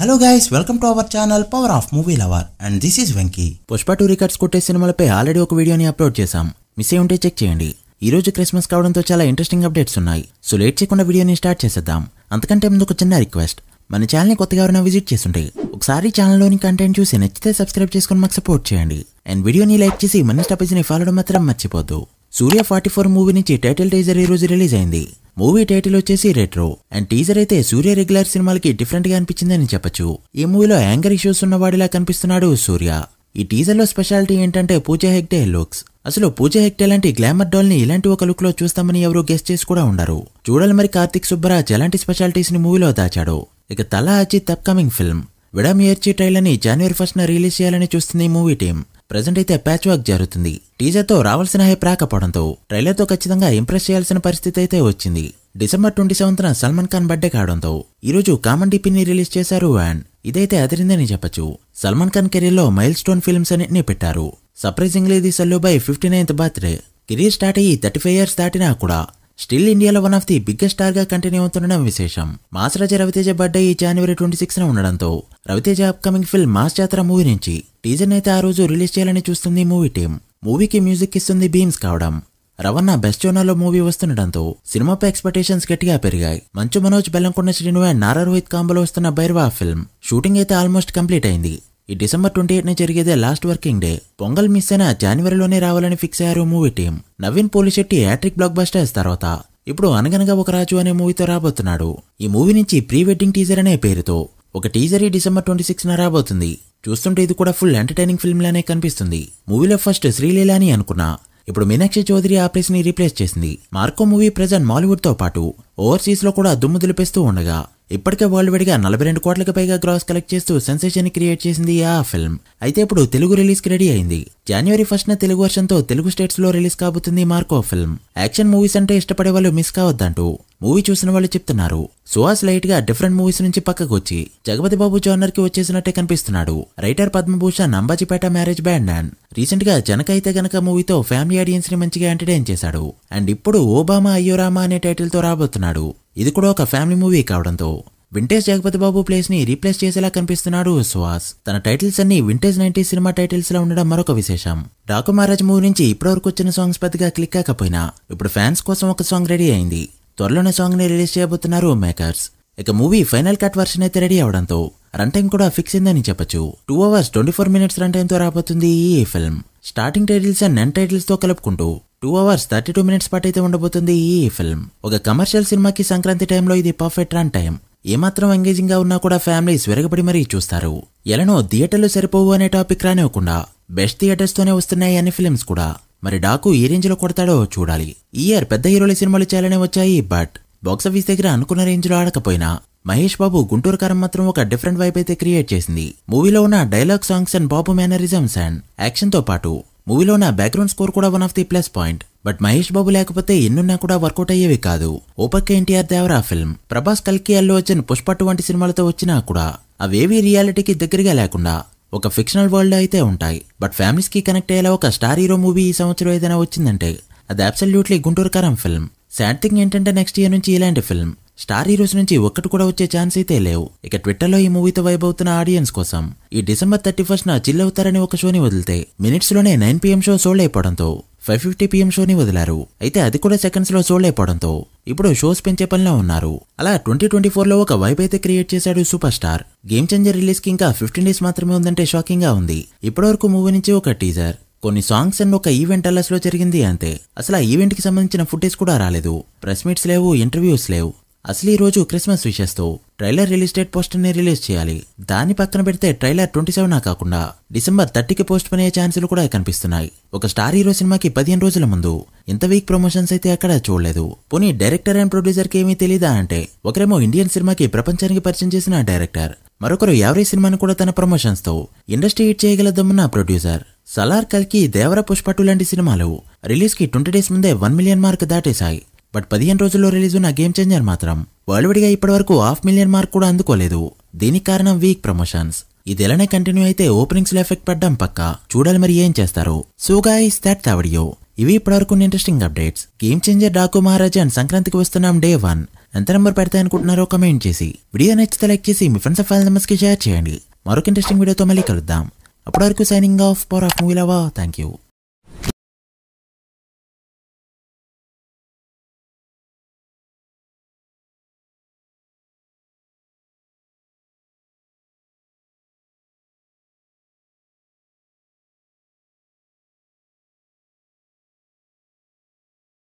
Hello guys, welcome to our channel power of movie lover and this is Venky. Pushpa 2 records కొట్టే సినిమాలపై already ఒక వీడియోని upload చేశాం. Miss అయి ఉంటే చెక్ చేయండి. ఈ రోజు క్రిస్మస్ కావడంతో చాలా ఇంట్రెస్టింగ్ అప్డేట్స్ ఉన్నాయి. సో లేట్ చేయకుండా వీడియోని స్టార్ట్ చేసేద్దాం. అంతకంటే ముందు ఒక చిన్న రిక్వెస్ట్, మన ఛానల్ని కొత్తగా ఎవరైనా విజిట్ చేస్తుంటే ఒకసారి ఛానల్లోని కంటెంట్ చూసి నచ్చితే సబ్స్క్రైబ్ చేసుకుని మాకు సపోర్ట్ చేయండి. అండ్ వీడియోని లైక్ చేసి మన స్టాపేజ్ని ఫాలో మాత్రం మర్చిపోద్దు. సూర్య 44 మూవీ నుంచి టైటిల్ టీజర్ ఈ రోజు రిలీజ్ అయింది. మూవీ టైటిల్ వచ్చేసి రెట్రో అండ్ టీజర్ అయితే సూర్య రెగ్యులర్ సినిమాలకి డిఫరెంట్ గా అనిపించిందని చెప్పొచ్చు. ఈ మూవీలో యాంగర్ ఇష్యూస్ ఉన్నవాడిలా కనిపిస్తున్నాడు సూర్య. ఈ టీజర్ లో స్పెషాలిటీ ఏంటంటే పూజా హెగ్డే లుక్స్. అసలు పూజా హెగ్డే లాంటి గ్లామర్ డాల్ ని ఇలాంటి ఒక లుక్ లో చూస్తామని ఎవరు గెస్ట్ చేసి కూడా ఉండరు. చూడాలి మరి కార్తిక్ సుబ్బరాజ్ ఎలాంటి స్పెషాలిటీస్ ని మూవీలో దాచాడు. ఇక తలా అజిత్ అప్కమింగ్ ఫిల్మ్ విడామియర్చి ట్రైలర్ ని January 1st రిలీజ్ చేయాలని చూస్తుంది ఈ మూవీ టీం. ప్రెజెంట్ అయితే ప్యాచ్ వర్క్ జరుగుతుంది. టీజర్ తో రావాల్సిన హైప్ రాకపోవడంతో ట్రైలర్ తో ఖచ్చితంగా ఇంప్రెస్ చేయాల్సిన పరిస్థితి అయితే వచ్చింది. December 27న సల్మాన్ ఖాన్ బర్త్డే కావడంతో ఈ రోజు కామన్ డిపిని రిలీజ్ చేశారు. అండ్ ఇదైతే అదిరిందని చెప్పొచ్చు. సల్మాన్ ఖాన్ కెరీర్ లో మైల్ స్టోన్ ఫిల్మ్స్ అన్నిటిని పెట్టారు. సర్ప్రైజింగ్లీ ఇది Sallu Bhai 59th birthday. Career start అయ్యి 35 years దాటినా కూడా స్టిల్ ఇండియాలో one of the biggest star గా కంటిన్యూ అవుతుండడం విశేషం. మాస్ రాజా రవితేజ బర్త్డే ఈ January 26న ఉండడంతో రవితేజ అప్కమింగ్ ఫిల్మ్ మాస్ జాతర మూవీ నుంచి టీజర్ అయితే ఆ రోజు రిలీజ్ చేయాలని చూస్తుంది మూవీ టీం. మూవీకి మ్యూజిక్ ఇస్తుంది బీమ్స్ కావడం. రవణ బెస్ట్ జోనర్లో మూవీ వస్తుండటంతో సినిమాపై ఎక్స్పెక్టేషన్స్ గట్టిగా పెరిగాయి. మంచు మనోజ్, బెల్లంకొండ శ్రీను అండ్ నారా రోహిత్ కాంబోలో వస్తున్న భైరవ ఫిల్మ్ షూటింగ్ అయితే ఆల్మోస్ట్ కంప్లీట్ అయింది. ఈ December 28న జరిగేదే last working day. Pongal miss అయినా Januaryలోనే రావాలని ఫిక్స్ అయ్యారు movie team. Naveen Polishetty hat-trick blockbusters తర్వాత ఇప్పుడు అనగనగా ఒక రాజు అనే మూవీతో రాబోతున్నాడు. ఈ మూవీ నుంచి ప్రీ వెడ్డింగ్ టీజర్ అనే పేరుతో ఒక టీజర్ ఈ December 26న రాబోతుంది. చూస్తుంటే ఇది కూడా ఫుల్ ఎంటర్టైనింగ్ ఫిల్మ్ లానే కనిపిస్తుంది. మూవీలో ఫస్ట్ శ్రీలీల అని అనుకున్నా, ఇప్పుడు మీనాక్షి చౌదరి ఆ ప్లేస్ ని రీప్లేస్ చేసింది. మార్కో మూవీ ప్రెజెంట్ మాలీవుడ్ తో పాటు ఓవర్సీస్ లో కూడా దుమ్ము దులిపేస్తూ ఉండగా ఇప్పటికే వరల్డ్ వైడ్ గా 42 కోట్లకు పైగా గ్రాస్ కలెక్ట్ చేస్తూ సెన్సేషన్ క్రియేట్ చేసింది ఆ ఫిల్మ్. అయితే ఇప్పుడు తెలుగు రిలీజ్ కి రెడీ అయింది. January 1st తెలుగు వర్షన్ తో తెలుగు స్టేట్స్ లో రిలీజ్ కాబోతుంది మార్కో ఫిల్మ్. యాక్షన్ మూవీస్ అంటే ఇష్టపడే వాళ్ళు మిస్ కావద్దంటూ మూవీ చూసిన వాళ్ళు చెప్తున్నారు. సుహాస్ లైట్ గా డిఫరెంట్ మూవీస్ నుంచి పక్కకు వచ్చి జగపతి బాబు జానర్ కి వచ్చేసినట్టే కనిపిస్తున్నాడు. Writer Padma Bhushan Ambajipeta marriage band and recent గా జనక అయితే గనక మూవీతో ఫ్యామిలీ ఆడియన్స్ ని మంచిగా ఎంటర్టైన్ చేశాడు. అండ్ ఇప్పుడు ఓబామా అయ్యోరామా అనే టైటిల్ తో రాబోతున్నాడు. ఇది కూడా ఒక ఫ్యామిలీ మూవీ కావడంతో వింటేజ్ జగపతి బాబు ప్లేస్ ని రీప్లేస్ చేసేలా కనిపిస్తున్నాడు సుహాస్. తన టైటిల్స్ అన్ని వింటేజ్ 90s సినిమా టైటిల్స్ లా ఉండడం మరొక విశేషం. డాకు మహారాజ్ మూవీ నుంచి ఇప్పటివరకు వచ్చిన సాంగ్స్ పెద్దగా క్లిక్ కాకపోయినా ఇప్పుడు ఫ్యాన్స్ కోసం ఒక సాంగ్ రెడీ అయింది. త్వరలోనే సాంగ్ ని రిలీజ్ చేయబోతున్నారు మేకర్స్. ఇక మూవీ ఫైనల్ కట్ వర్షన్ అయితే రెడీ అవడంతో రన్ టైం కూడా ఫిక్స్ అయిందని చెప్పొచ్చు. 2 hours 24 minutes రన్ టైం తో రాబోతుంది ఈ film. Starting titles and end titles తో కలుపుకుంటూ 2 hours 32 minutes పాటు అయితే ఉండబోతుంది ఈ ఫిల్మ్. ఒక కమర్షియల్ సినిమాకి సంక్రాంతి టైంలో ఇది పర్ఫెక్ట్ రన్ టైం. ఏమాత్రం ఎంగేజింగ్ గా ఉన్నా కూడా ఫ్యామిలీస్ విరగబడి మరీ చూస్తారు. ఎలానో థియేటర్లు సరిపోవు అనే టాపిక్ రానివ్వకుండా బెస్ట్ థియేటర్స్ తోనే వస్తున్నాయి అన్ని ఫిల్మ్స్ కూడా. మరి డాకు ఏ రేంజ్ లో కొడతాడో చూడాలి. ఈ ఇయర్ పెద్ద హీరోల సినిమాలు చాలానే వచ్చాయి, బట్ బాక్సాఫీస్ దగ్గర అనుకున్న రేంజ్ లో ఆడకపోయినా మహేష్ బాబు గుంటూరు కారం మాత్రం ఒక డిఫరెంట్ వైబ్ అయితే క్రియేట్ చేసింది. మూవీలో ఉన్న dialogue, songs and Babu mannerisms and action తో పాటు మూవీలో ఉన్న బ్యాక్గ్రౌండ్ స్కోర్ కూడా one of the plus point. But Mahesh Babu లేకపోతే ఎన్నున్నా కూడా వర్కౌట్ అయ్యేవి కాదు. ఓ పక్క ఎన్టీఆర్ దేవరా ఫిల్మ్, ప్రభాస్, కల్కి, అల్లు అర్జున్, పుష్ప 2 వంటి సినిమాలతో వచ్చినా కూడా అవేవి రియాలిటీకి దగ్గరగా లేకుండా ఒక ఫిక్షనల్ వరల్డ్ అయితే ఉంటాయి. బట్ ఫ్యామిలీస్ కి కనెక్ట్ అయ్యేలా ఒక స్టార్ హీరో మూవీ ఈ సంవత్సరం ఏదైనా వచ్చిందంటే అది అబ్సల్యూట్లీ గుంటూరు కారం ఫిల్మ్. సాడ్ థింగ్ ఏంటంటే నెక్స్ట్ ఇయర్ నుంచి ఇలాంటి ఫిల్మ్ స్టార్ హీరోస్ నుంచి ఒక్కటి కూడా వచ్చే ఛాన్స్ అయితే లేవు. ఇక ట్విట్టర్ లో ఈ మూవీతో వైబ్ అవుతున్న ఆడియన్స్ కోసం ఈ December 31st చిల్ అవుతారని ఒక షోని వదిలితే మినిట్స్ లోనే 9 PM షో సోల్డ్ అయిపోవడంతో 5:50 PM షోని వదిలారు. అయితే అది కూడా సెకండ్స్ లో సోల్డ్ అయిపోవడంతో ఇప్పుడు షోస్ పెంచే పనిలో ఉన్నారు. అలా 2024లో ఒక వైబ్ అయితే క్రియేట్ చేశాడు super star. Game changer release కి ఇంకా 15 days మాత్రమే ఉందంటే షాకింగ్ గా ఉంది. ఇప్పటివరకు మూవీ నుంచి ఒక టీజర్, కొన్ని సాంగ్స్ అండ్ ఒక ఈవెంట్ అల్లస్ లో జరిగింది అంతే. అసలు ఆ ఈవెంట్ కి సంబంధించిన ఫుటేజ్ కూడా రాలేదు. ప్రెస్ మీట్స్ లేవు, ఇంటర్వ్యూస్ లేవు. అసలు ఈ రోజు క్రిస్మస్ విషెస్ తో ట్రైలర్ రిలీజ్ డేట్ పోస్టర్ ని రిలీజ్ చేయాలి. దాన్ని పక్కన పెడితే ట్రైలర్ 27 కాకుండా December 30కి పోస్ట్ పోనే ఛాన్సులు కూడా కనిపిస్తున్నాయి. ఒక స్టార్ హీరో సినిమాకి 15 రోజుల ముందు ఇంత వీక్ ప్రమోషన్స్ అయితే ఎక్కడా చూడలేదు. పోనీ డైరెక్టర్ అండ్ ప్రొడ్యూసర్ కి ఏమీ తెలీదా అంటే ఒకరేమో ఇండియన్ సినిమాకి ప్రపంచానికి పరిచయం చేసిన డైరెక్టర్, మరొకరు ఎవరీ సినిమాని కూడా తన ప్రమోషన్స్ తో ఇండస్ట్రీ హిట్ చేయగలదమ్మన్న ప్రొడ్యూసర్. సలార్, కల్కి, దేవర, పుష్ప 2 లాంటి సినిమాలు రిలీజ్ కి 20 days ముందే 1 million మార్క్ దాటేశాయి. బట్ 15 రోజుల్లో రిలీజ్ ఉన్న గేమ్ చేంజర్ మాత్రం వరల్డ్ వైడ్ గా ఇప్పటి వరకు 500,000 మార్క్ కూడా అందుకోలేదు. దీనికి కారణం వీక్ ప్రమోషన్స్. ఇది ఎలానే కంటిన్యూ అయితే ఓపెనింగ్స్ లో ఎఫెక్ట్ పడ్డం పక్కా. చూడాలి మరి ఏం చేస్తారు. So guys, that's the video. ఇవి ఇప్పటివరకు interesting updates. Game changer, Daaku Maharaj and సంక్రాంతికి వస్తున్నాం Day 1. ఎంత నెంబర్ పెడతాయి అనుకుంటున్నారో కమెంట్ చేసి, వీడియో నచ్చితే లైక్ చేసి మీ ఫ్రెండ్స్ అండ్ ఫ్యామిలీ మెంబర్స్కి షేర్ చేయండి. మరొక ఇంట్రెస్టింగ్ వీడియోతో మళ్ళీ కలుద్దాం. అప్పటి వరకు signing off power of movie lover. Thank you.